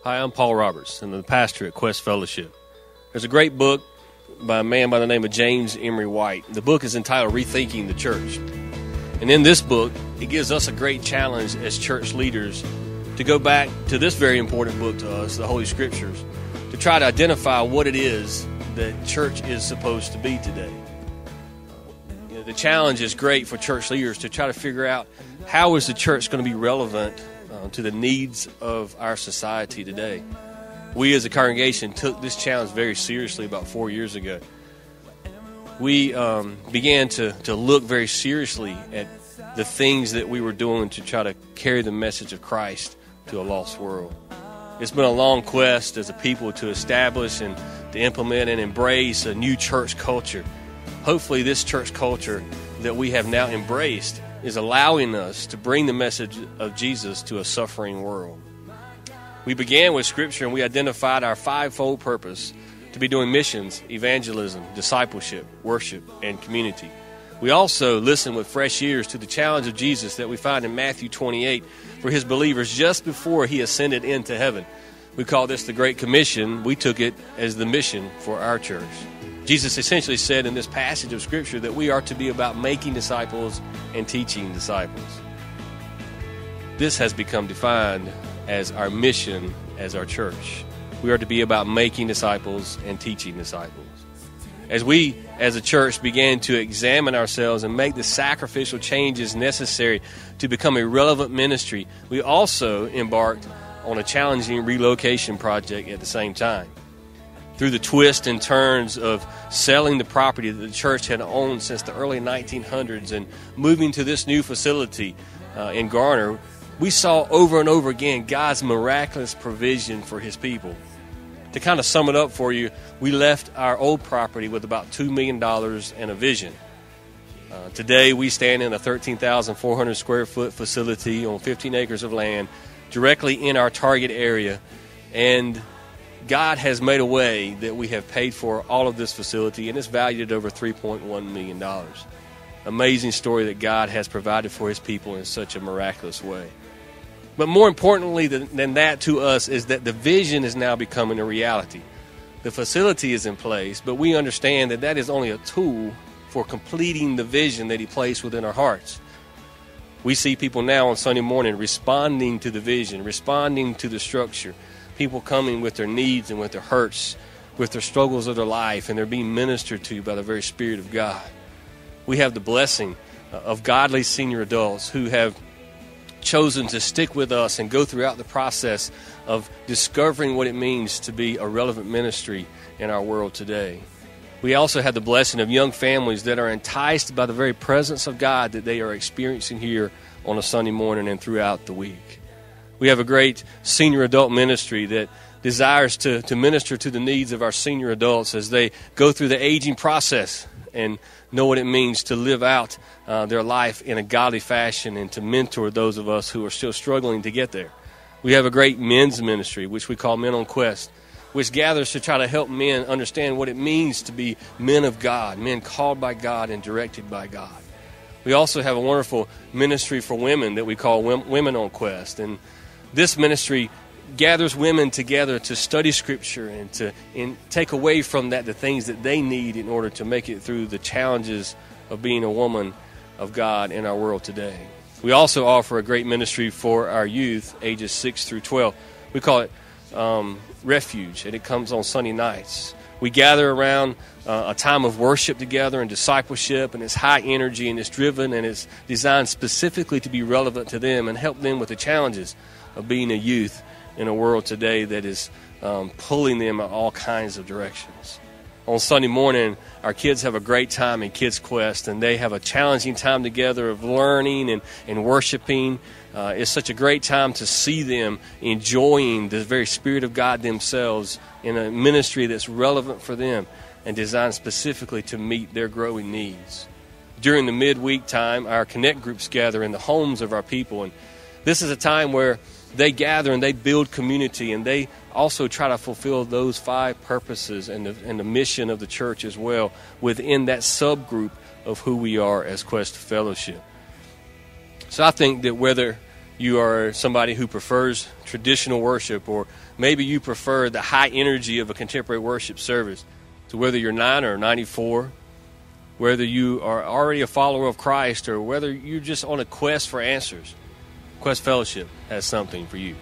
Hi, I'm Paul Roberts, and I'm the pastor at Quest Fellowship. There's a great book by a man by the name of James Emery White. The book is entitled Rethinking the Church. And in this book, it gives us a great challenge as church leaders to go back to this very important book to us, the Holy Scriptures, to try to identify what it is that church is supposed to be today. The challenge is great for church leaders to try to figure out how is the church going to be relevant to the needs of our society today. We as a congregation took this challenge very seriously about 4 years ago. We began to look very seriously at the things that we were doing to try to carry the message of Christ to a lost world. It's been a long quest as a people to establish and to implement and embrace a new church culture. Hopefully this church culture that we have now embraced is allowing us to bring the message of Jesus to a suffering world. We began with Scripture and we identified our fivefold purpose to be doing missions, evangelism, discipleship, worship, and community. We also listened with fresh ears to the challenge of Jesus that we find in Matthew 28 for his believers just before he ascended into heaven. We call this the Great Commission. We took it as the mission for our church. Jesus essentially said in this passage of Scripture that we are to be about making disciples and teaching disciples. This has become defined as our mission as our church. We are to be about making disciples and teaching disciples. As we, as a church, began to examine ourselves and make the sacrificial changes necessary to become a relevant ministry, we also embarked on a challenging relocation project at the same time. Through the twists and turns of selling the property that the church had owned since the early 1900s and moving to this new facility in Garner, we saw over and over again God's miraculous provision for his people. To kind of sum it up for you, we left our old property with about $2 million and a vision. Today we stand in a 13,400 square foot facility on 15 acres of land directly in our target area, and God has made a way that we have paid for all of this facility, and it's valued at over $3.1 million. Amazing story that God has provided for his people in such a miraculous way. But more importantly than that to us is that the vision is now becoming a reality. The facility is in place, but we understand that that is only a tool for completing the vision that he placed within our hearts. We see people now on Sunday morning responding to the vision, responding to the structure. People coming with their needs and with their hurts, with their struggles of their life, and they're being ministered to by the very Spirit of God. We have the blessing of godly senior adults who have chosen to stick with us and go throughout the process of discovering what it means to be a relevant ministry in our world today. We also have the blessing of young families that are enticed by the very presence of God that they are experiencing here on a Sunday morning and throughout the week. We have a great senior adult ministry that desires to minister to the needs of our senior adults as they go through the aging process and know what it means to live out their life in a godly fashion and to mentor those of us who are still struggling to get there. We have a great men's ministry, which we call Men on Quest, which gathers to try to help men understand what it means to be men of God, men called by God and directed by God. We also have a wonderful ministry for women that we call Women on Quest, and this ministry gathers women together to study Scripture and to take away from that the things that they need in order to make it through the challenges of being a woman of God in our world today. We also offer a great ministry for our youth, ages 6 through 12. We call it Refuge, and it comes on Sunday nights. We gather around a time of worship together and discipleship, and it's high energy and it's driven and it's designed specifically to be relevant to them and help them with the challenges of being a youth in a world today that is pulling them in all kinds of directions. On Sunday morning, our kids have a great time in Kids Quest, and they have a challenging time together of learning and worshiping. It's such a great time to see them enjoying the very Spirit of God themselves in a ministry that's relevant for them and designed specifically to meet their growing needs. During the midweek time, our Connect groups gather in the homes of our people, and this is a time where they gather and they build community, and they also try to fulfill those 5 purposes and the mission of the church as well within that subgroup of who we are as Quest Fellowship. So I think that whether you are somebody who prefers traditional worship, or maybe you prefer the high energy of a contemporary worship service. So whether you're 9 or 94, whether you are already a follower of Christ, or whether you're just on a quest for answers, Quest Fellowship has something for you.